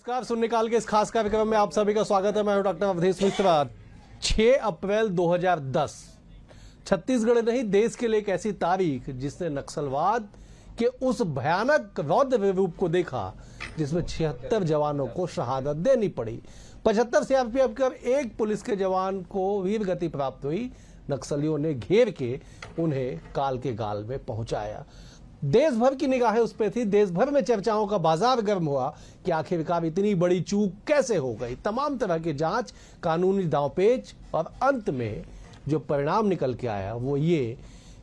नमस्कार, सुनने काल के इस खास कार्यक्रम में आप सभी का स्वागत है। मैं हूं डॉक्टर अवधेश मिश्रा। 6 अप्रैल 2010 छत्तीसगढ़ नहीं, देश के लिए एक ऐसी तारीख जिसने नक्सलवाद के उस भयानक रौद्र रूप को देखा जिसमें 76 जवानों को शहादत देनी पड़ी। 75 सीआरपीएफ कर एक पुलिस के जवान को वीर गति प्राप्त हुई। नक्सलियों ने घेर के उन्हें काल के गाल में पहुंचाया। देश भर की निगाहें उस पर थी। देश भर में चर्चाओं का बाजार गर्म हुआ कि आखिरकार इतनी बड़ी चूक कैसे हो गई। तमाम तरह की जांच, कानूनी दांवपेच और अंत में जो परिणाम निकल के आया वो ये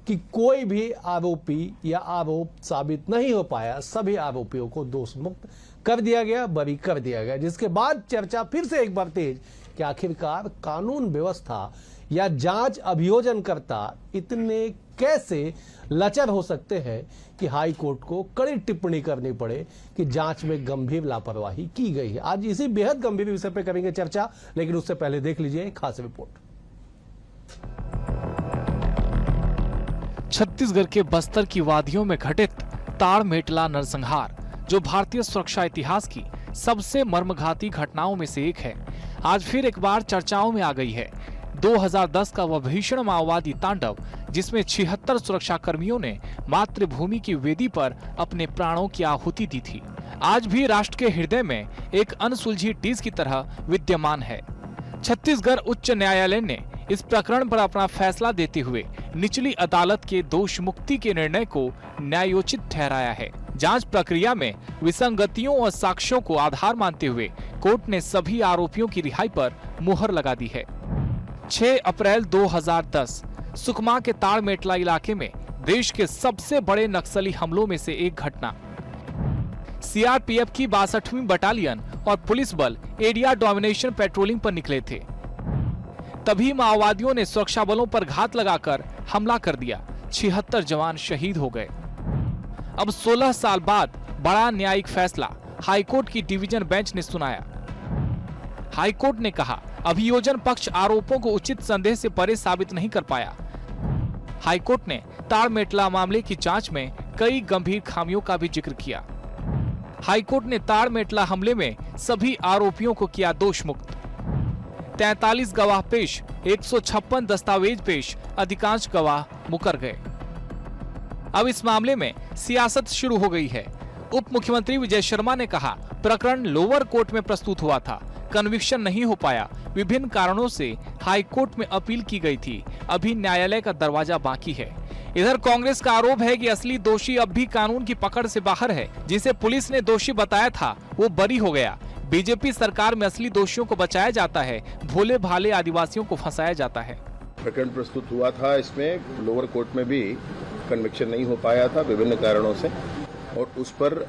कि कोई भी आरोपी या आरोप साबित नहीं हो पाया। सभी आरोपियों को दोष मुक्त कर दिया गया, बरी कर दिया गया, जिसके बाद चर्चा फिर से एक बार तेज कि आखिरकार कानून व्यवस्था या जांच अभियोजनकर्ता इतने कैसे लचर हो सकते हैं कि हाई कोर्ट को कड़ी टिप्पणी करनी पड़े कि जांच में गंभीर लापरवाही की गई है। आज इसी बेहद गंभीर विषय पर करेंगे चर्चा, लेकिन उससे पहले देख लीजिए एक खास रिपोर्ट। छत्तीसगढ़ के बस्तर की वादियों में घटित ताड़मेटला नरसंहार, जो भारतीय सुरक्षा इतिहास की सबसे मर्मघाती घटनाओं में से एक है, आज फिर एक बार चर्चाओं में आ गई है। 2010 का वह भीषण माओवादी तांडव जिसमें 76 सुरक्षा कर्मियों ने मातृभूमि की वेदी पर अपने प्राणों की आहुति दी थी, आज भी राष्ट्र के हृदय में एक अनसुलझी टीस की तरह विद्यमान है। छत्तीसगढ़ उच्च न्यायालय ने इस प्रकरण पर अपना फैसला देते हुए निचली अदालत के दोष मुक्ति के निर्णय को न्यायोचित ठहराया है। जांच प्रक्रिया में विसंगतियों और साक्ष्यों को आधार मानते हुए कोर्ट ने सभी आरोपियों की रिहाई पर मुहर लगा दी है। 6 अप्रैल 2010 सुकमा के ताड़मेटला इलाके में देश के सबसे बड़े नक्सली हमलों में से एक घटना। सीआरपीएफ की 62वीं बटालियन और पुलिस बल एरिया डोमिनेशन पेट्रोलिंग पर निकले थे। तभी माओवादियों ने सुरक्षा बलों पर घात लगाकर हमला कर दिया। 76 जवान शहीद हो गए। अब 16 साल बाद बड़ा न्यायिक फैसला हाईकोर्ट की डिवीजन बेंच ने सुनाया। हाईकोर्ट ने कहा, अभियोजन पक्ष आरोपों को उचित संदेह से परे साबित नहीं कर पाया। हाईकोर्ट ने ताड़मेटला मामले की जांच में कई गंभीर खामियों का भी जिक्र किया। हाईकोर्ट ने ताड़मेटला हमले में सभी आरोपियों को किया दोष मुक्त। 43 गवाह पेश, 156 दस्तावेज पेश, अधिकांश गवाह मुकर गए। अब इस मामले में सियासत शुरू हो गई है। उप मुख्यमंत्री विजय शर्मा ने कहा, प्रकरण लोअर कोर्ट में प्रस्तुत हुआ था, कन्विक्शन नहीं हो पाया। विभिन्न कारणों से हाई कोर्ट में अपील की गई थी, अभी न्यायालय का दरवाजा बाकी है। इधर कांग्रेस का आरोप है कि असली दोषी अब भी कानून की पकड़ से बाहर है। जिसे पुलिस ने दोषी बताया था वो बरी हो गया। बीजेपी सरकार में असली दोषियों को बचाया जाता है, भोले भाले आदिवासियों को फंसाया जाता है। प्रकरण प्रस्तुत हुआ था, इसमें लोअर कोर्ट में भी कन्विक्शन नहीं हो पाया था विभिन्न कारणों से, और उस पर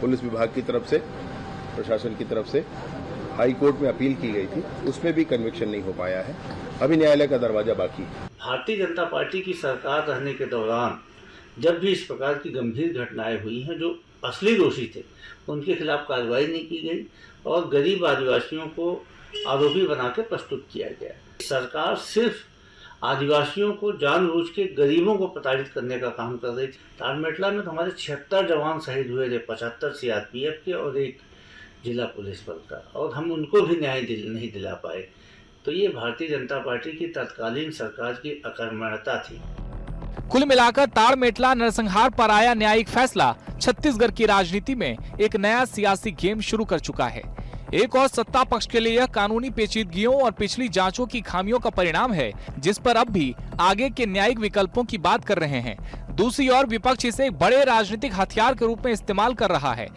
पुलिस विभाग की तरफ से, प्रशासन की तरफ से हाई कोर्ट में अपील की गई थी, उसमें भी कन्विक्शन नहीं हो पाया है। अभी न्यायालय का दरवाजा बाकी है। भारतीय जनता पार्टी की सरकार रहने के दौरान जब भी इस प्रकार की गंभीर घटनाएं हुई हैं, जो असली दोषी थे उनके खिलाफ कार्रवाई नहीं की गई और गरीब आदिवासियों को आरोपी बना के प्रस्तुत किया गया। सरकार सिर्फ आदिवासियों को जानबूझ के गरीबों को प्रताड़ित करने का काम कर रही थी। ताड़मेटला में तो हमारे 76 जवान शहीद हुए थे, 75 सीआरपीएफ के और एक जिला पुलिस बल का, और हम उनको भी न्याय नहीं दिला पाए। तो ये भारतीय जनता पार्टी की तत्कालीन सरकार की अकर्मण्यता थी। कुल मिलाकर ताड़मेटला नरसंहार पर आया न्यायिक फैसला छत्तीसगढ़ की राजनीति में एक नया सियासी गेम शुरू कर चुका है। एक और सत्ता पक्ष के लिए यह कानूनी पेचीदगियों और पिछली जांचों की खामियों का परिणाम है, जिस पर अब भी आगे के न्यायिक विकल्पों की बात कर रहे हैं। दूसरी ओर विपक्ष इसे एक बड़े राजनीतिक हथियार के रूप में इस्तेमाल कर रहा है।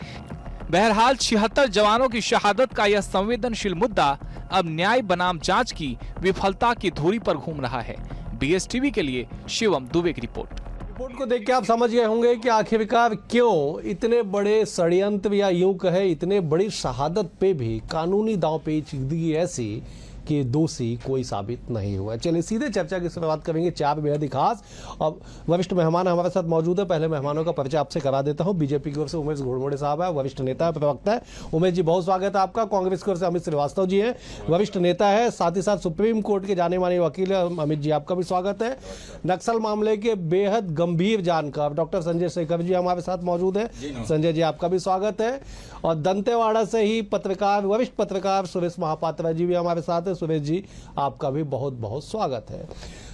बहरहाल 76 जवानों की शहादत का यह संवेदनशील मुद्दा अब न्याय बनाम जांच की विफलता की धुरी पर घूम रहा है। बीएसटीवी के लिए शिवम दुबे की रिपोर्ट। रिपोर्ट को देख के आप समझ गए होंगे कि आखिरकार क्यों इतने बड़े षड्यंत्र या यूं कहे इतने बड़ी शहादत पे भी कानूनी दांवपेचीदगी ऐसी कि दोषी कोई साबित नहीं हुआ। चलिए सीधे चर्चा की शुरुआत करेंगे चार बेहद ही खास और वरिष्ठ मेहमान हमारे साथ मौजूद है। पहले मेहमानों का परिचय आपसे करा देता हूं। बीजेपी की ओर से उमेश घोड़मोड़े साहब है, वरिष्ठ नेता है, प्रवक्ता है। उमेश जी बहुत स्वागत है आपका। कांग्रेस की ओर से अमित श्रीवास्तव जी है, वरिष्ठ नेता है, साथ ही साथ सुप्रीम कोर्ट के जाने माने वकील है। अमित जी आपका भी स्वागत है। नक्सल मामले के बेहद गंभीर जानकार डॉक्टर संजय शेखर जी हमारे साथ मौजूद है। संजय जी आपका भी स्वागत है। और दंतेवाड़ा से ही पत्रकार, वरिष्ठ पत्रकार सुरेश महापात्रा जी भी हमारे साथ है। सुरेश जी आपका भी बहुत बहुत स्वागत है।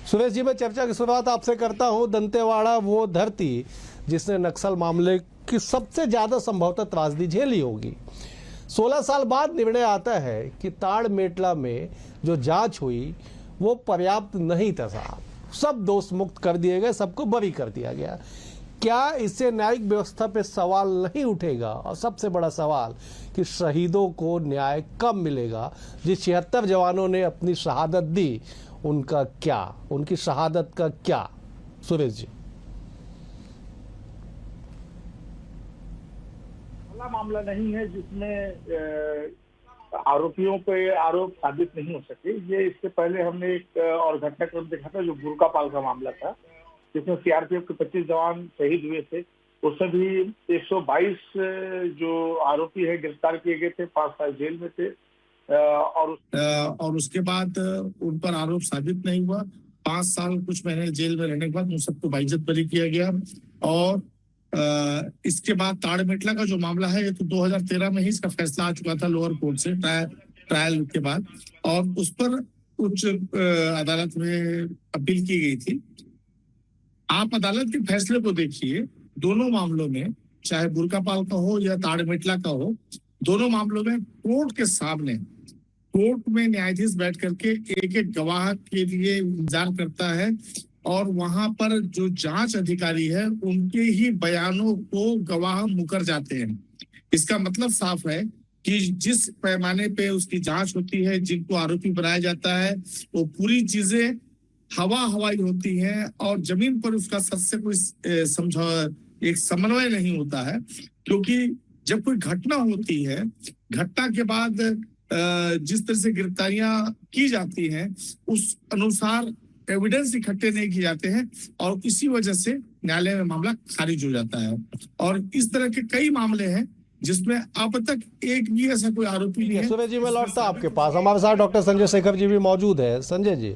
सुरेश जी मैं चर्चा की शुरुआत आपसे करता हूं। दंतेवाड़ा वो धरती जिसने नक्सल मामले की सबसे ज्यादा संभवतः त्रासदी झेली होगी। 16 साल बाद निर्णय आता है कि ताड़ मेटला में जो जांच हुई वो पर्याप्त नहीं था साहब, सब दोष मुक्त कर दिए गए, सबको बरी कर दिया गया। क्या इससे न्यायिक व्यवस्था पे सवाल नहीं उठेगा? और सबसे बड़ा सवाल कि शहीदों को न्याय कब मिलेगा? जिस 76 जवानों ने अपनी शहादत दी उनका क्या, उनकी शहादत का क्या? सुरेश जी। मामला नहीं है जिसमें आरोपियों पे आरोप साबित नहीं हो सके। ये इससे पहले हमने एक और घटनाक्रम देखा था जो बुर्कापाल का मामला था, जिसमें सीआरपीएफ के 25 जवान शहीद हुए थे। उसमें भी 122 जो आरोपी है गिरफ्तार किए गए थे, 5 साल जेल में थे और उसके बाद उन पर आरोप साबित नहीं हुआ। 5 साल कुछ महीने जेल में रहने के बाद उन सबको बाइज्जत बरी किया गया। और इसके बाद ताड़ मेटला का जो मामला है ये तो 2013 में ही इसका फैसला आ चुका था लोअर कोर्ट से, ट्रायल के बाद, और उस पर उच्च अदालत में अपील की गई थी। आप अदालत के फैसले को देखिए, दोनों मामलों में चाहे बुर्कापाल का हो या ताड़ मेटला का हो, दोनों मामलों में कोर्ट के सामने, कोर्ट में न्यायाधीश बैठ करके एक एक गवाह के लिए इंतजार करता है और वहां पर जो जांच अधिकारी है उनके ही बयानों को गवाह मुकर जाते हैं। इसका मतलब साफ है कि जिस पैमाने पे उसकी जांच होती है, जिनको आरोपी बनाया जाता है, वो पूरी चीजें हवाई होती हैं और जमीन पर उसका सच से कोई एक समन्वय नहीं होता है। क्योंकि जब कोई घटना होती है, घटना के बाद जिस तरह से गिरफ्तारियां की जाती हैं उस अनुसार एविडेंस इकट्ठे नहीं किए जाते हैं और इसी वजह से न्यायालय में मामला खारिज हो जाता है। और इस तरह के कई मामले हैं जिसमें अब तक एक भी ऐसा कोई आरोपी नहीं है। सुरेश जी मैं लौटता आपके पास, हमारे साथ डॉक्टर संजय शेखर जी भी मौजूद है। संजय जी,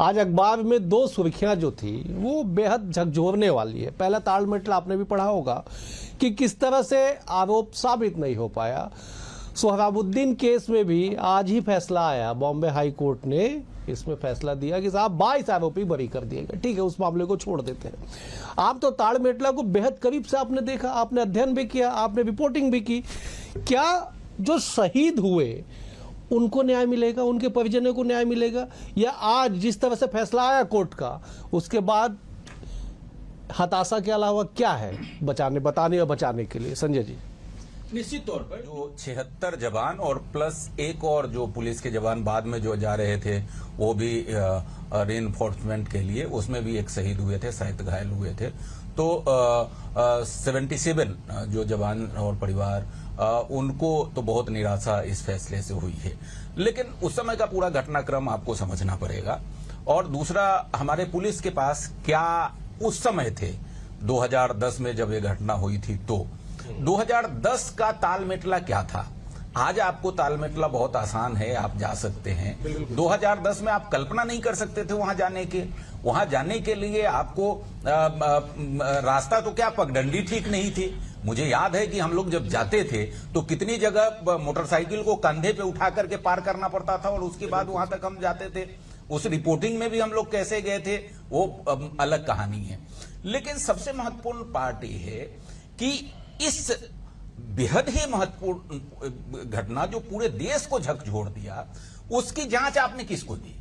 आज अखबार में 2 सुर्खियां जो थी वो बेहद झकझोरने वाली है। पहला ताड़ मेटला आपने भी पढ़ा होगा कि किस तरह से आरोप साबित नहीं हो पाया। सोहराबुद्दीन केस में भी आज ही फैसला आया, बॉम्बे हाई कोर्ट ने इसमें फैसला दिया कि साहब 22 आरोपी बरी कर दिए गए। ठीक है, उस मामले को छोड़ देते हैं। आप तो ताड़ मेटला को बेहद करीब से आपने देखा, आपने अध्ययन भी किया, आपने रिपोर्टिंग भी की। क्या जो शहीद हुए उनको न्याय मिलेगा, उनके परिजनों को न्याय मिलेगा, या आज जिस तरह से फैसला आया कोर्ट का उसके बाद हताशा के अलावा क्या है बताने और बचाने के लिए? संजय जी। निश्चित तौर पर जो 76 जवान और प्लस एक और जो पुलिस के जवान बाद में जो जा रहे थे वो भी रीइंफोर्समेंट के लिए, उसमें भी एक शहीद हुए थे, 7 घायल हुए थे। तो 77 जो जवान और परिवार उनको तो बहुत निराशा इस फैसले से हुई है। लेकिन उस समय का पूरा घटनाक्रम आपको समझना पड़ेगा। और दूसरा, हमारे पुलिस के पास क्या उस समय थे 2010 में जब ये घटना हुई थी, तो 2010 का ताल मेटला क्या था? आज आपको ताल मेटला बहुत आसान है, आप जा सकते हैं। 2010 में आप कल्पना नहीं कर सकते थे वहां जाने के। वहां जाने के लिए आपको रास्ता तो क्या, पगडंडी ठीक नहीं थी। मुझे याद है कि हम लोग जब जाते थे तो कितनी जगह मोटरसाइकिल को कंधे पे उठा करके पार करना पड़ता था और उसके बाद वहां तक हम जाते थे। उस रिपोर्टिंग में भी हम लोग कैसे गए थे वो अलग कहानी है। लेकिन सबसे महत्वपूर्ण पार्ट ये है कि इस बेहद ही महत्वपूर्ण घटना जो पूरे देश को झकझोर दिया, उसकी जांच आपने किसको दी?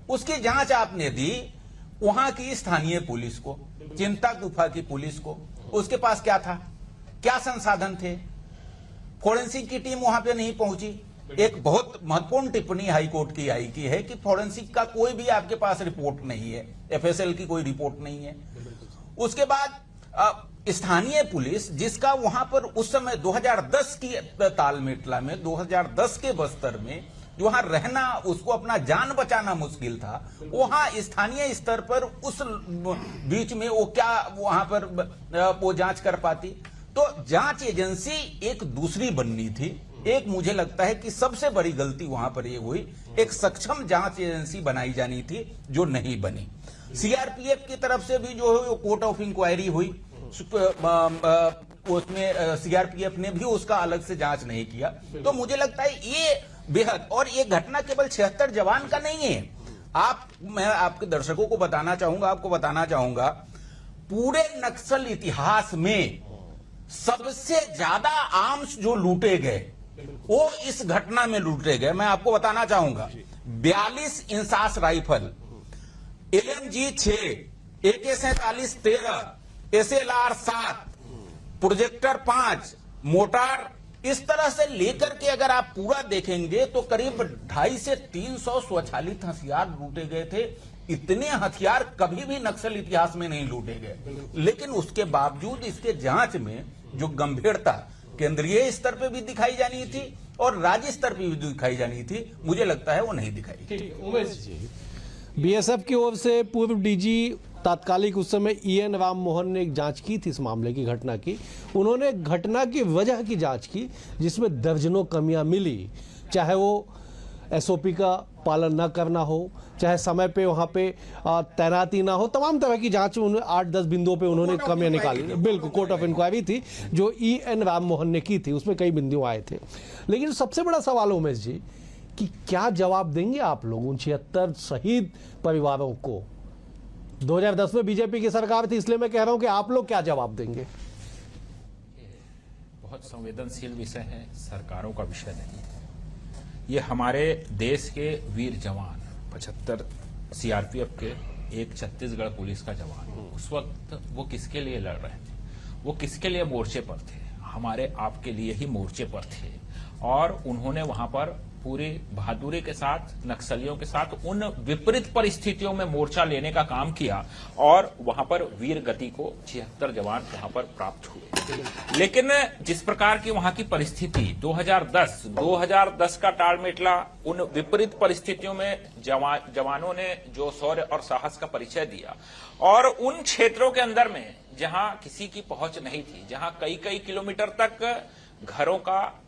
उसकी जांच आपने दी वहां की स्थानीय पुलिस को, चिंता गुफा की पुलिस को। उसके पास क्या था, क्या संसाधन थे? फोरेंसिक की टीम वहां पे नहीं पहुंची। एक बहुत महत्वपूर्ण टिप्पणी हाईकोर्ट की आई की है कि फोरेंसिक का कोई भी आपके पास रिपोर्ट नहीं है, एफएसएल की कोई रिपोर्ट नहीं है। उसके बाद स्थानीय पुलिस, जिसका वहां पर उस समय 2010 की ताल मेटला में, 2010 के बस्तर में वहां रहना, उसको अपना जान बचाना मुश्किल था, वहां स्थानीय स्तर पर उस बीच में वो क्या वहां पर वो जांच कर पाती। तो जांच एजेंसी एक दूसरी बननी थी। एक मुझे लगता है कि सबसे बड़ी गलती वहां पर ये हुई, एक सक्षम जांच एजेंसी बनाई जानी थी जो नहीं बनी। सीआरपीएफ की तरफ से भी जो है कोर्ट ऑफ इंक्वायरी हुई, उसमें सीआरपीएफ ने भी उसका अलग से जांच नहीं किया। तो मुझे लगता है ये बेहद, और ये घटना केवल 76 जवान का नहीं है। मैं आपके दर्शकों को बताना चाहूंगा, आपको बताना चाहूंगा, पूरे नक्सल इतिहास में सबसे ज्यादा आर्म्स जो लूटे गए वो इस घटना में लूटे गए। मैं आपको बताना चाहूंगा, 42 INSAS rifle, LMG 6, AK-47 13, SLR 7, projector 5, motor, इस तरह से लेकर के अगर आप पूरा देखेंगे तो करीब 250 से 300 स्वचालित हथियार लूटे गए थे। इतने हथियार कभी भी नक्सल इतिहास में नहीं लूटे गए, लेकिन उसके बावजूद इसके जांच में जो गंभीरता केंद्रीय स्तर पे भी दिखाई जानी थी और राज्य स्तर पे भी दिखाई जानी थी, मुझे लगता है वो नहीं दिखाई। उमेश जी, बीएसएफ की ओर से पूर्व डीजी तात्कालिक उस समय EN राम मोहन ने एक जांच की थी इस मामले की, घटना की। उन्होंने घटना की वजह की जांच की जिसमें दर्जनों कमियां मिली, चाहे वो SOP का पालन न करना हो, चाहे समय पे वहाँ पे तैनाती ना हो, तमाम तरह की जांच 8-10 बिंदुओं पे उन्होंने कमियां निकाली। बिल्कुल, कोर्ट ऑफ इंक्वायरी थी जो EN राम मोहन ने की थी, उसमें कई बिंदु आए थे। लेकिन सबसे बड़ा सवाल है उमेश जी कि क्या जवाब देंगे आप लोग उन 76 शहीद परिवारों को? 2010 में बीजेपी की सरकार थी, इसलिए मैं कह रहा हूं कि आप लोग क्या जवाब देंगे? बहुत संवेदनशील विषय है, सरकारों का विषय नहीं है। ये हमारे देश के वीर जवान 75 सीआरपीएफ के, एक छत्तीसगढ़ पुलिस का जवान, उस वक्त वो किसके लिए लड़ रहे थे? वो किसके लिए मोर्चे पर थे? हमारे आपके लिए ही मोर्चे पर थे। और उन्होंने वहां पर पूरी बहादुरी के साथ नक्सलियों के साथ उन विपरीत परिस्थितियों में मोर्चा लेने का काम किया और वहां पर वीर गति को 76 जवान वहां पर प्राप्त हुए। लेकिन जिस प्रकार की वहां की परिस्थिति 2010 का टालमेटला, उन विपरीत परिस्थितियों में जवानों ने जो शौर्य और साहस का परिचय दिया और उन क्षेत्रों के अंदर में जहां किसी की पहुंच नहीं थी, जहां कई किलोमीटर तक घरों का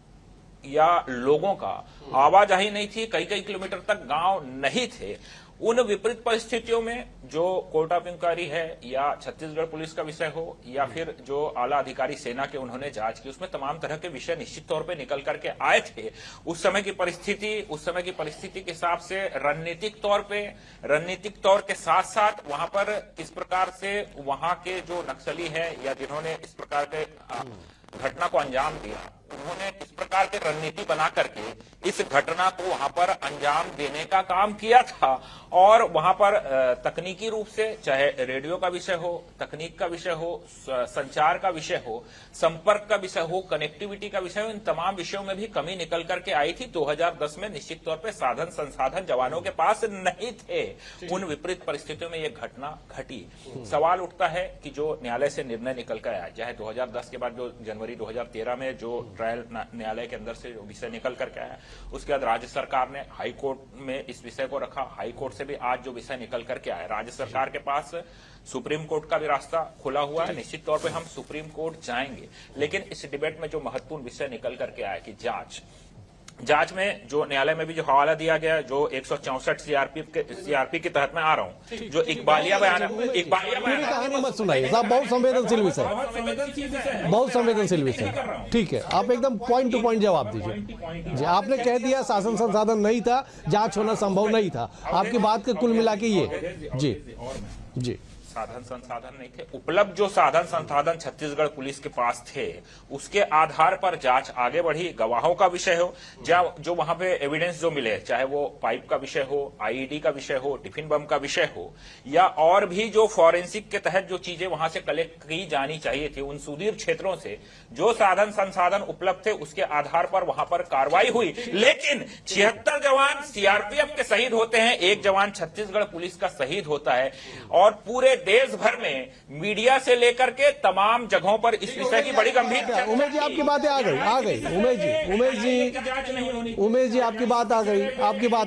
या लोगों का आवाजाही नहीं थी, कई किलोमीटर तक गांव नहीं थे, उन विपरीत परिस्थितियों में जो कोर्ट ऑफ इंक्वायरी है या छत्तीसगढ़ पुलिस का विषय हो या फिर जो आला अधिकारी सेना के उन्होंने जांच की, उसमें तमाम तरह के विषय निश्चित तौर पे निकल करके आए थे। उस समय की परिस्थिति के हिसाब से रणनीतिक तौर के साथ साथ वहां पर किस प्रकार से वहां के जो नक्सली है या जिन्होंने इस प्रकार के घटना को अंजाम दिया, उन्होंने इस प्रकार की रणनीति बना करके इस घटना को वहां पर अंजाम देने का काम किया था। और वहां पर तकनीकी रूप से, चाहे रेडियो का विषय हो, तकनीक का विषय हो, संचार का विषय हो, संपर्क का विषय हो, कनेक्टिविटी का विषय हो, इन तमाम विषयों में भी कमी निकल करके आई थी। 2010 में निश्चित तौर पर साधन संसाधन जवानों के पास नहीं थे। उन विपरीत परिस्थितियों में यह घटना घटी। सवाल उठता है कि जो न्यायालय से निर्णय निकल कर आया, चाहे 2010 के बाद जो जनवरी 2013 में जो ट्रायल न्यायालय के अंदर से जो विषय निकल करके आया, उसके बाद राज्य सरकार ने हाई कोर्ट में इस विषय को रखा। हाई कोर्ट से भी आज जो विषय निकल करके आया, राज्य सरकार के पास सुप्रीम कोर्ट का भी रास्ता खुला हुआ है। निश्चित तौर पे हम सुप्रीम कोर्ट जाएंगे। लेकिन इस डिबेट में जो महत्वपूर्ण विषय निकल करके आया कि जांच में जो न्यायालय में भी जो हवाला दिया गया, जो 164 सीआरपी के तहत मैं आ रहा हूं, जो इकबालिया बयान कहानी मत सुनाइए साहब, बहुत संवेदनशील विषय। ठीक है, आप एकदम पॉइंट टू पॉइंट जवाब दीजिए। जी, आपने कह दिया शासन संसाधन नहीं था, जांच होना संभव नहीं था, आपकी बात के कुल मिला के ये जी साधन संसाधन नहीं थे। उपलब्ध जो साधन संसाधन छत्तीसगढ़ पुलिस के पास थे, उसके आधार पर जांच आगे बढ़ी। गवाहों का विषय हो, जो वहां पे एविडेंस जो मिले, चाहे वो पाइप का विषय हो, आईईडी का विषय हो, टिफिन बम का विषय हो, या और भी जो फॉरेंसिक के तहत जो चीजें वहां से कलेक्ट की जानी चाहिए थी, उन सुदूर क्षेत्रों से जो साधन संसाधन उपलब्ध थे, उसके आधार पर वहां पर कार्रवाई हुई। लेकिन 76 जवान सीआरपीएफ के शहीद होते हैं, एक जवान छत्तीसगढ़ पुलिस का शहीद होता है और पूरे देश भर में मीडिया से लेकर के तमाम जगहों पर इस विषय की बड़ी गंभीर चर्चा उमेश जी आपकी बातें आ गई उमेश जी आपकी बात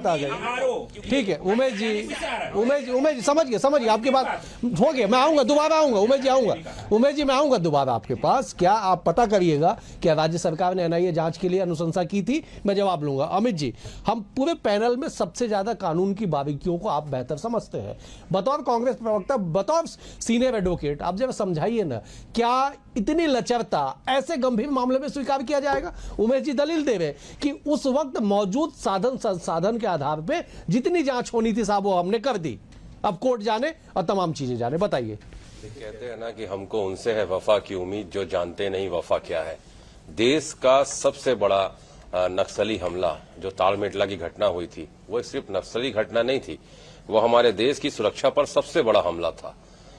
आ गई ठीक है उमेश जी समझ गए आपकी बात हो गया। मैं आऊंगा दोबारा उमेश जी मैं आऊंगा दोबारा आपके पास। क्या आप पता करिएगा क्या राज्य सरकार ने एनआईए जांच के लिए अनुशंसा की थी, मैं जवाब लूंगा। अमित जी, हम पूरे पैनल में सबसे ज्यादा कानून की बारीकियों को आप बेहतर समझते हैं, बतौर कांग्रेस प्रवक्ता, बतौर सीनियर एडवोकेट, आप जब समझाइए ना, क्या इतनी लचरता ऐसे गंभीर मामले में स्वीकार किया जाएगा? उमेश जी दलील दे रहे कि उस वक्त मौजूद साधन संसाधन के आधार पे जितनी जांच होनी थी साहब वो हमने कर दी, अब कोर्ट जाने और तमाम चीजें जाने। बताइए। कहते हैं ना कि हमको उनसे है वफा की उम्मीद जो जानते नहीं वफा क्या है। देश का सबसे बड़ा नक्सली हमला जो तालमेटला की घटना हुई थी, वो सिर्फ नक्सली घटना नहीं थी, वो हमारे देश की सुरक्षा पर सबसे बड़ा हमला था।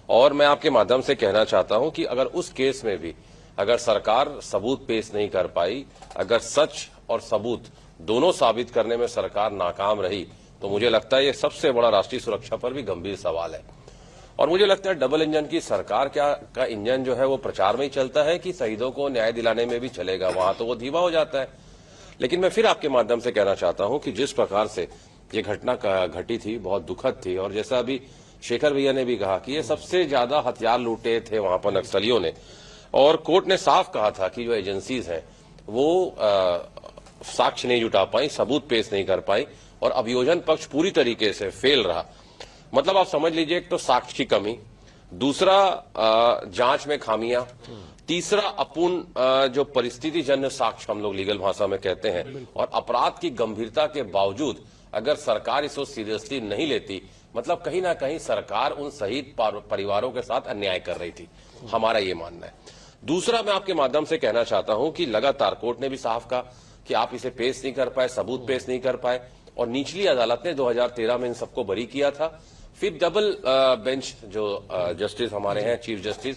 और मैं आपके माध्यम से कहना चाहता हूं कि अगर उस केस में भी अगर सरकार सबूत पेश नहीं कर पाई, अगर सच और सबूत दोनों साबित करने में सरकार नाकाम रही, तो मुझे लगता है ये सबसे बड़ा राष्ट्रीय सुरक्षा पर भी गंभीर सवाल है। और मुझे लगता है डबल इंजन की सरकार का इंजन जो है वो प्रचार में ही चलता है कि शहीदों को न्याय दिलाने में भी चलेगा, वहां तो वो धीमा हो जाता है। लेकिन मैं फिर आपके माध्यम से कहना चाहता हूं कि जिस प्रकार से ये घटना घटी थी बहुत दुखद थी, और जैसा अभी शेखर भैया ने भी कहा कि ये सबसे ज्यादा हथियार लूटे थे वहां पर नक्सलियों ने, और कोर्ट ने साफ कहा था कि जो एजेंसीज हैं वो साक्ष्य नहीं जुटा पाई, सबूत पेश नहीं कर पाई, और अभियोजन पक्ष पूरी तरीके से फेल रहा। मतलब आप समझ लीजिए, एक तो साक्ष्य की कमी, दूसरा जांच में खामियां, तीसरा अपूर्ण जो परिस्थिति जन्य साक्ष्य हम लोग लीगल भाषा में कहते हैं, और अपराध की गंभीरता के बावजूद अगर सरकार इसको सीरियसली नहीं लेती, मतलब कहीं ना कहीं सरकार उन शहीद परिवारों के साथ अन्याय कर रही थी, हमारा ये मानना है। दूसरा मैं आपके माध्यम से कहना चाहता हूं कि लगातार कोर्ट ने भी साफ कहा कि आप इसे पेश नहीं कर पाए, सबूत पेश नहीं कर पाए, और निचली अदालत ने 2013 में इन सबको बरी किया था। फिर डबल बेंच जो जस्टिस हमारे हैं, चीफ जस्टिस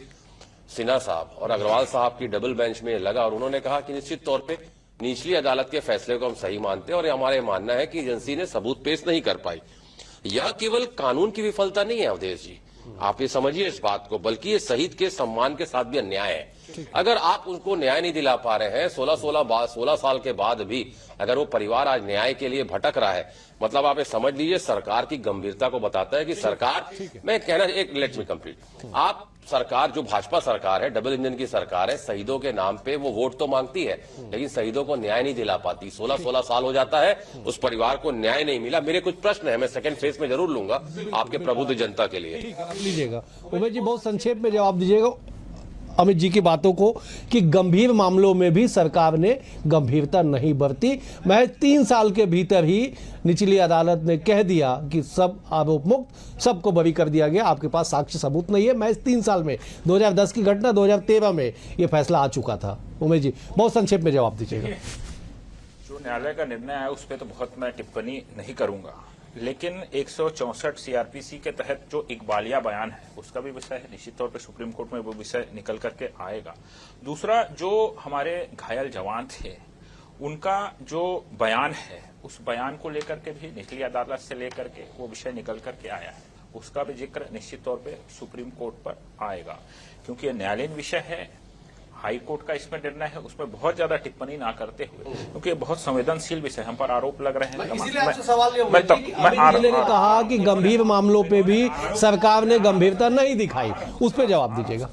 सिन्हा साहब और अग्रवाल साहब की डबल बेंच में लगा, और उन्होंने कहा कि निश्चित तौर पे निचली अदालत के फैसले को हम सही मानते हैं, और हमारे मानना है कि एजेंसी ने सबूत पेश नहीं कर पाई। यह केवल कानून की विफलता नहीं है अवधेश जी, आप ये समझिए इस बात को, बल्कि ये शहीद के सम्मान के साथ भी अन्याय है। अगर आप उनको न्याय नहीं दिला पा रहे हैं 16 साल के बाद भी, अगर वो परिवार आज न्याय के लिए भटक रहा है, मतलब आप ये समझ लीजिए सरकार की गंभीरता को बताता है कि सरकार, मैं कहना, एक लेट मी कंप्लीट, आप सरकार जो भाजपा सरकार है, डबल इंजन की सरकार है, शहीदों के नाम पे वो वोट तो मांगती है, लेकिन शहीदों को न्याय नहीं दिला पाती। 16 साल हो जाता है, उस परिवार को न्याय नहीं मिला। मेरे कुछ प्रश्न है, मैं सेकंड फेज में जरूर लूंगा आपके प्रबुद्ध जनता के लिए। लीजिएगा उमेश जी, बहुत संक्षेप में जवाब दीजिएगा अमित जी की बातों को कि गंभीर मामलों में भी सरकार ने गंभीरता नहीं बरती। महज 3 साल के भीतर ही निचली अदालत ने कह दिया कि सब आरोप मुक्त, सबको बरी कर दिया गया, आपके पास साक्ष्य सबूत नहीं है। महज 3 साल में 2010 की घटना, 2013 में यह फैसला आ चुका था। उमेश जी बहुत संक्षेप में जवाब दीजिएगा। जो न्यायालय का निर्णय है उस पर तो बहुत मैं टिप्पणी नहीं करूंगा, लेकिन 164 सीआरपीसी के तहत जो इकबालिया बयान है उसका भी विषय है, निश्चित तौर पे सुप्रीम कोर्ट में वो विषय निकल करके आएगा। दूसरा, जो हमारे घायल जवान थे उनका जो बयान है, उस बयान को लेकर के भी निचली अदालत से लेकर के वो विषय निकल करके आया है, उसका भी जिक्र निश्चित तौर पे सुप्रीम कोर्ट पर आएगा, क्योंकि ये न्यायालयीन विषय है। हाई कोर्ट का इसमें निर्णय है, उसमें बहुत ज्यादा टिप्पणी ना करते हुए, क्योंकि ये बहुत संवेदनशील विषय, हम पर आरोप लग रहे हैं। ने कहा कि गंभीर मामलों पे भी सरकार ने गंभीरता नहीं दिखाई, उस पर जवाब दीजिएगा।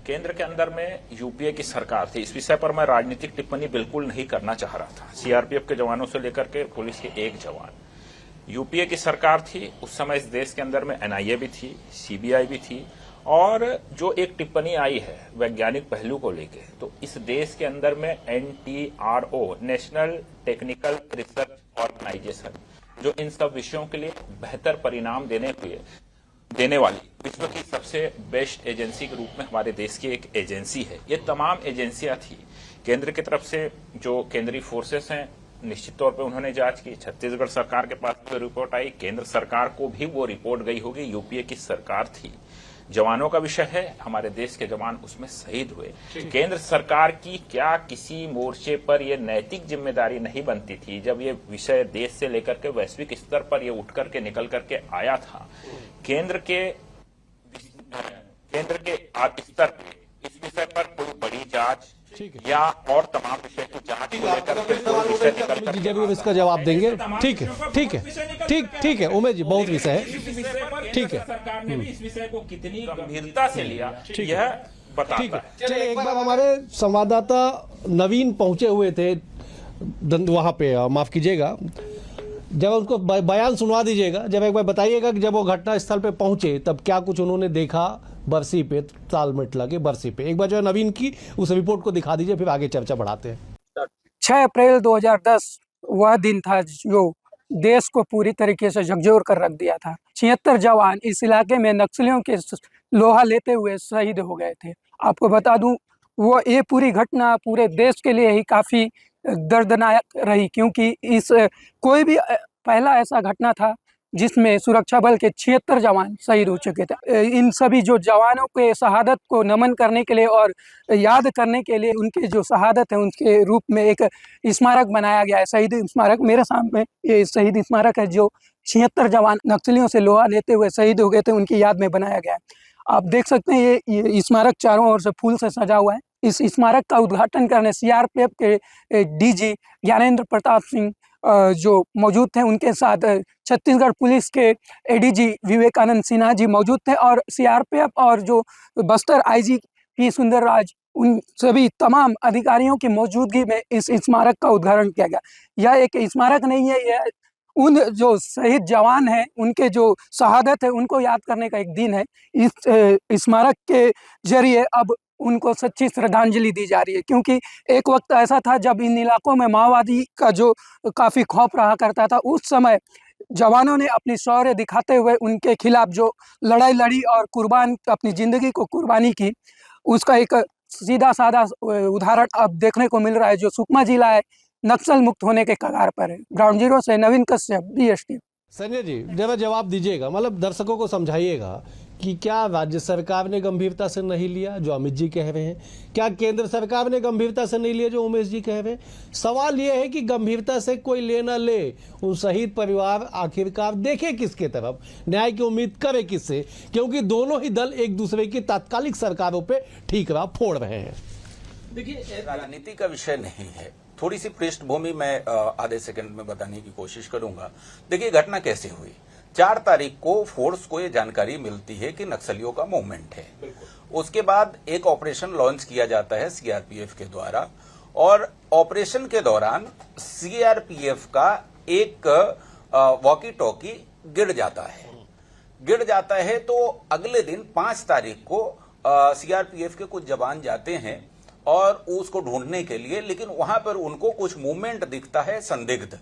केंद्र के अंदर में यूपीए की सरकार थी, इस विषय पर मैं राजनीतिक टिप्पणी बिल्कुल नहीं करना चाह रहा था। सीआरपीएफ के जवानों से लेकर के पुलिस के एक जवान, यूपीए की सरकार थी उस समय, इस देश के अंदर में एनआईए भी थी, सीबीआई भी थी, और जो एक टिप्पणी आई है वैज्ञानिक पहलू को लेके, तो इस देश के अंदर में NTRO, national technical research organisation, जो इन सब विषयों के लिए बेहतर परिणाम देने वाली विश्व की सबसे बेस्ट एजेंसी के रूप में हमारे देश की एक एजेंसी है। ये तमाम एजेंसियां थी केंद्र की तरफ से, जो केंद्रीय फोर्सेस हैं, निश्चित तौर पे उन्होंने जांच की। छत्तीसगढ़ सरकार के पास जो रिपोर्ट आई, केंद्र सरकार को भी वो रिपोर्ट गई होगी। यूपीए की सरकार थी, जवानों का विषय है, हमारे देश के जवान उसमें शहीद हुए। केंद्र सरकार की क्या किसी मोर्चे पर यह नैतिक जिम्मेदारी नहीं बनती थी, जब ये विषय देश से लेकर के वैश्विक स्तर पर ये उठ करके निकल करके आया था? केंद्र के केंद्र के स्तर पे इस विषय पर कोई बड़ी जांच ठीक है। या और तमाम विषय की जांच को लेकर के कोई विषय निकल कर जी जरूर इसका जवाब देंगे। ठीक है, ठीक है, ठीक है उमेश जी, बहुत विषय है। इस विषय पर ठीक है। केंद्र सरकार ने भी इस विषय को कितनी गंभीरता से लिया यह बताता ठीक है। है। चलिए एक बार हमारे संवाददाता नवीन पहुंचे हुए थे वहां पे, माफ कीजिएगा, जब उनको बयान सुनवा दीजिएगा, जब एक बार बताइएगा कि जब वो घटना स्थल पे पहुंचे तब क्या कुछ उन्होंने देखा बरसी पे, तालमेटला के बरसी पे। एक बार जो है नवीन की उस रिपोर्ट को दिखा दीजिए, फिर आगे चर्चा बढ़ाते हैं। 6 अप्रैल 2010 वह दिन था जो देश को पूरी तरीके से झकझोर कर रख दिया था। 76 जवान इस इलाके में नक्सलियों के लोहा लेते हुए शहीद हो गए थे। आपको बता दूं, वो ये पूरी घटना पूरे देश के लिए ही काफ़ी दर्दनाक रही, क्योंकि कोई भी पहला ऐसा घटना था जिसमें सुरक्षा बल के 76 जवान शहीद हो चुके थे। इन सभी जो जवानों के शहादत को नमन करने के लिए और याद करने के लिए उनके जो शहादत है उनके रूप में एक स्मारक बनाया गया है, शहीद स्मारक। मेरे सामने ये शहीद स्मारक है जो 76 जवान नक्सलियों से लोहा लेते हुए शहीद हो गए थे, उनकी याद में बनाया गया है। आप देख सकते हैं ये स्मारक चारों ओर से फूल से सजा हुआ है। इस स्मारक का उद्घाटन करने सीआरपीएफ के डीजी ज्ञानेंद्र प्रताप सिंह जो मौजूद थे, उनके साथ छत्तीसगढ़ पुलिस के एडीजी विवेकानंद सिन्हा जी मौजूद थे, और सीआरपीएफ और जो बस्तर आईजी पी सुंदरराज, उन सभी तमाम अधिकारियों की मौजूदगी में इस स्मारक का उद्घाटन किया गया। यह एक स्मारक नहीं है, यह उन जो शहीद जवान हैं उनके जो शहादत है उनको याद करने का एक दिन है। इस स्मारक के जरिए अब उनको सच्ची श्रद्धांजलि दी जा रही है, क्योंकि एक वक्त ऐसा था जब इन इलाकों में माओवादी का जो काफ़ी खौफ रहा करता था। उस समय जवानों ने अपनी शौर्य दिखाते हुए उनके खिलाफ जो लड़ाई लड़ी और अपनी ज़िंदगी को कुर्बानी की, उसका एक सीधा साधा उदाहरण अब देखने को मिल रहा है, जो सुकमा जिला है नक्सल मुक्त होने के कगार पर है। ग्राउंड जीरो से नवीन कश्यप, BST। संजय जी जरा जवाब दीजिएगा, मतलब दर्शकों को समझाइएगा कि क्या राज्य सरकार ने गंभीरता से नहीं लिया जो अमित जी कह रहे हैं, क्या केंद्र सरकार ने गंभीरता से नहीं लिया जो उमेश जी कह रहे हैं। सवाल यह है कि गंभीरता से कोई ले ना ले, उन शहीद परिवार आखिरकार देखे किसके तरफ, न्याय की उम्मीद करे किससे, क्योंकि दोनों ही दल एक दूसरे की तात्कालिक सरकारों पर ठीकरा फोड़ रहे हैं। देखिए राजनीति का विषय नहीं है, थोड़ी सी पृष्ठभूमि मैं आधे सेकंड में बताने की कोशिश करूंगा। देखिए घटना कैसे हुई। 4 तारीख को फोर्स को ये जानकारी मिलती है कि नक्सलियों का मूवमेंट है। उसके बाद एक ऑपरेशन लॉन्च किया जाता है सीआरपीएफ के द्वारा, और ऑपरेशन के दौरान सीआरपीएफ का एक वॉकी टॉकी गिर जाता है। तो अगले दिन 5 तारीख को सीआरपीएफ के कुछ जवान जाते हैं और उसको ढूंढने के लिए, लेकिन वहां पर उनको कुछ मूवमेंट दिखता है संदिग्ध,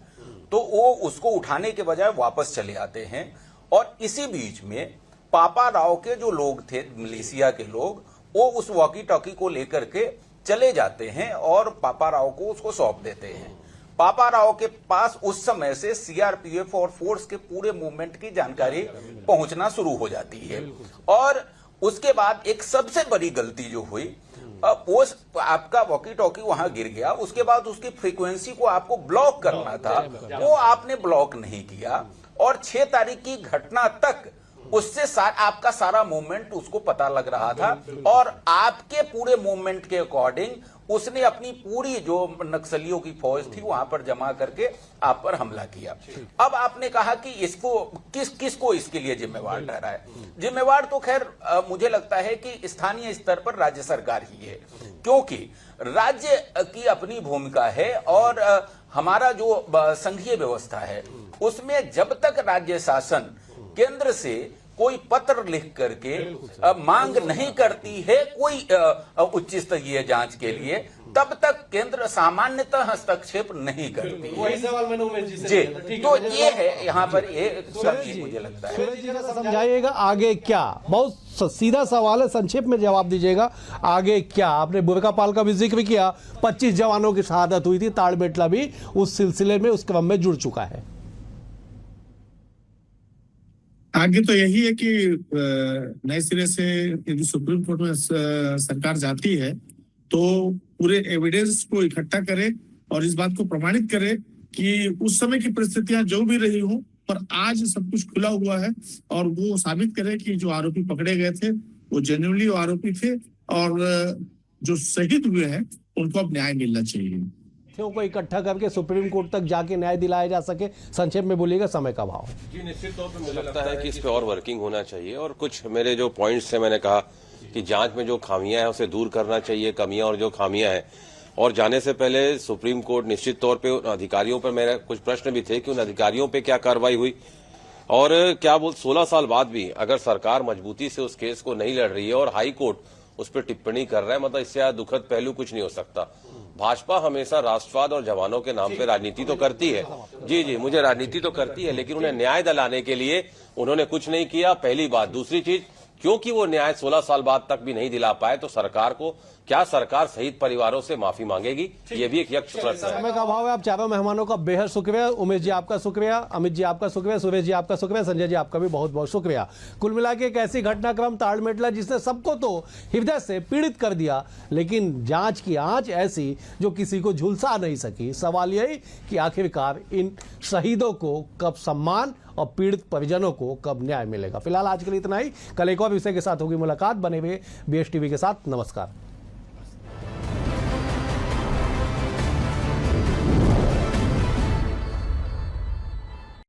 तो वो उसको उठाने के बजाय वापस चले आते हैं। और इसी बीच में पापा राव के जो लोग थे, मलेशिया के लोग, वो उस वॉकी टॉकी को लेकर के चले जाते हैं और पापा राव को उसको सौंप देते हैं। पापा राव के पास उस समय से सीआरपीएफ और फोर्स के पूरे मूवमेंट की जानकारी पहुंचना शुरू हो जाती है। और उसके बाद एक सबसे बड़ी गलती जो हुई, वो आपका वॉकी टॉकी वहां गिर गया, उसके बाद उसकी फ्रीक्वेंसी को आपको ब्लॉक करना था, वो आपने ब्लॉक नहीं किया, और 6 तारीख की घटना तक उससे आपका सारा मूवमेंट उसको पता लग रहा था, और आपके पूरे मूवमेंट के अकॉर्डिंग उसने अपनी पूरी जो नक्सलियों की फौज थी वहां पर जमा करके आप पर हमला किया। अब आपने कहा कि इसको किसको इसके लिए जिम्मेवार ठहराए। जिम्मेवार तो खैर मुझे लगता है कि स्थानीय स्तर पर राज्य सरकार ही है, क्योंकि राज्य की अपनी भूमिका है, और हमारा जो संघीय व्यवस्था है उसमें जब तक राज्य शासन केंद्र से कोई पत्र लिख करके मांग नहीं करती है कोई उच्च स्तरीय जांच के लिए, तब तक केंद्र सामान्यतः हस्तक्षेप नहीं करती है। सवाल मैंने उमेश जी से जी, तो ये है यहाँ पर ये कमी मुझे लगता है। सूरज जी समझाइएगा आगे क्या, बहुत सीधा सवाल है, संक्षेप में जवाब दीजिएगा, आगे क्या। आपने बुरकापाल का भी जिक्र किया, 25 जवानों की शहादत हुई थी, ताड़मेटला भी उस सिलसिले में, उस क्रम में जुड़ चुका है। आगे तो यही है कि नए सिरे से यदि सुप्रीम कोर्ट में सरकार जाती है तो पूरे एविडेंस को इकट्ठा करे और इस बात को प्रमाणित करे कि उस समय की परिस्थितियां जो भी रही हो, पर आज सब कुछ खुला हुआ है, और वो साबित करे कि जो आरोपी पकड़े गए थे वो जेन्युइनली आरोपी थे और जो शहीद हुए हैं उनको अब न्याय मिलना चाहिए। तथ्यों को इकट्ठा करके सुप्रीम कोर्ट तक जाके न्याय दिलाया जा सके। संक्षेप में बोलिएगा, समय का अभाव। जी निश्चित तौर पर मुझे लगता है कि इस पे और वर्किंग होना चाहिए और कुछ मेरे जो पॉइंट्स थे, मैंने कहा कि जांच में जो खामियां हैं उसे दूर करना चाहिए, कमियां और जो खामियां हैं। और जाने से पहले सुप्रीम कोर्ट निश्चित तौर पे उन अधिकारियों पर मेरे कुछ प्रश्न भी थे कि उन अधिकारियों पे क्या कार्रवाई हुई और क्या 16 साल बाद भी अगर सरकार मजबूती से उस केस को नहीं लड़ रही है और हाई कोर्ट उस पर टिप्पणी कर रहा है, मतलब इससे ज्यादा दुखद पहलू कुछ नहीं हो सकता। भाजपा हमेशा राष्ट्रवाद और जवानों के नाम पे राजनीति तो करती है, जी मुझे राजनीति तो करती है, लेकिन उन्हें न्याय दिलाने के लिए उन्होंने कुछ नहीं किया, पहली बात। दूसरी चीज, क्योंकि वो न्याय 16 साल बाद तक भी नहीं दिला पाए तो सरकार को, क्या सरकार शहीद परिवारों से माफी मांगेगी, ये भी एक यक्ष प्रश्न है। समय का अभाव है। आप चारों मेहमानों का बेहद शुक्रिया। उमेश जी आपका शुक्रिया, अमित जी आपका शुक्रिया, सुरेश जी आपका शुक्रिया, संजय जी आपका भी बहुत बहुत शुक्रिया। कुल मिला के एक ऐसी घटनाक्रम ताड़मेटला जिसने सबको तो हृदय से पीड़ित कर दिया, लेकिन जांच की आंच ऐसी जो किसी को झुलसा नहीं सकी। सवाल यही कि आखिरकार इन शहीदों को कब सम्मान और पीड़ित परिजनों को कब न्याय मिलेगा। फिलहाल आज के लिए इतना ही। कल एक और विषय के साथ होगी मुलाकात। बने हुए BSTV के साथ। नमस्कार।